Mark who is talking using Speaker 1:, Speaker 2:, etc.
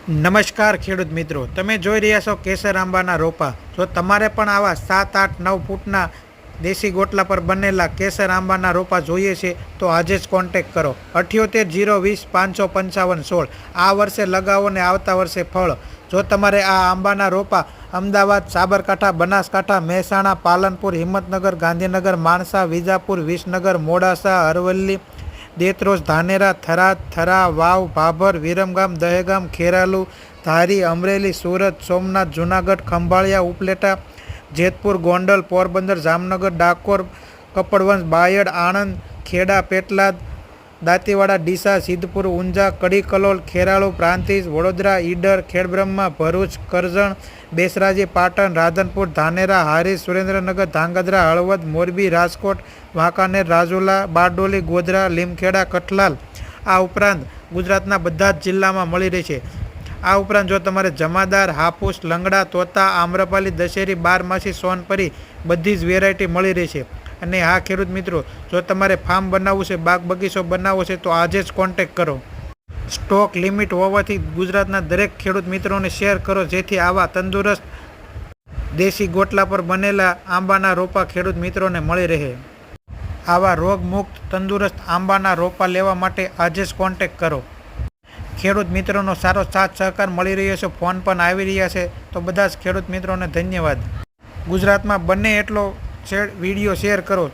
Speaker 1: નમસ્કાર ખેડૂત મિત્રો, તમે જોઈ રહ્યા છો કેસર આંબાના રોપા। જો તમારે પણ આવા 7, 8, 9 ફૂટના દેશી ગોટલા પર બનેલા કેસર આંબાના રોપા જોઈએ છે તો આજે જ કોન્ટેક્ટ કરો 78 020 555 16। આ વર્ષે લગાવો ને આવતા વર્ષે ફળ। જો તમારે આ આંબાના રોપા અમદાવાદ, સાબરકાંઠા, બનાસકાંઠા, મહેસાણા, પાલનપુર, હિંમતનગર, ગાંધીનગર, માણસા, વિજાપુર, વિસનગર, મોડાસા, અરવલ્લી, દેત્રોજ, ધાનેરા, થરાદ, થરા, વાવ, ભાભર, વિરમગામ, દહેગામ, ખેરાલુ, ધારી, અમરેલી, સુરત, સોમનાથ, જૂનાગઢ, ખંભાળિયા, ઉપલેટા, જેતપુર, ગોંડલ, પોરબંદર, જામનગર, ડાકોર, કપડવંજ, બાયડ, આણંદ, ખેડા, પેટલાદ, દાંતીવાડા, ડીસા, સિદ્ધપુર, ઊંઝા, કડી, કલોલ, ખેરાળુ, પ્રાંતિજ, વડોદરા, ઈડર, ખેડબ્રહ્મા, ભરૂચ, કરજણ, બેસરાજી, પાટણ, રાધનપુર, ધાનેરા, હારીજ, સુરેન્દ્રનગર, ધાંગધ્રા, હળવદ, મોરબી, રાજકોટ, વાંકાનેર, રાજુલા, બારડોલી, ગોધરા, લીમખેડા, કઠલાલ આ ઉપરાંત ગુજરાતના બધા જ જિલ્લામાં મળી રહેશે। આ ઉપરાંત જો તમારે જમાદાર, હાફૂસ, લંગડા, તોતા, આમ્રપાલી, દશેરી, બારમાસી, સોનપરી બધી જ વેરાયટી મળી રહેશે। અને હા ખેડૂત મિત્રો, જો તમારે ફાર્મ બનાવવું છે, બાગ બગીચો બનાવવો છે તો આજે જ કોન્ટેક્ટ કરો। સ્ટોક લિમિટ હોવાથી ગુજરાતના દરેક ખેડૂત મિત્રોને શેર કરો જેથી આવા તંદુરસ્ત દેશી ગોટલા પર બનેલા આંબાના રોપા ખેડૂત મિત્રોને મળી રહે। આવા રોગમુક્ત તંદુરસ્ત આંબાના રોપા લેવા માટે આજે જ કોન્ટેક્ટ કરો। ખેડૂત મિત્રોનો સારો સાથ સહકાર મળી રહ્યો છે, ફોન પણ આવી રહ્યા છે, તો બધા જ ખેડૂત મિત્રોને ધન્યવાદ। ગુજરાતમાં બને એટલો વિડીયો શેર કરો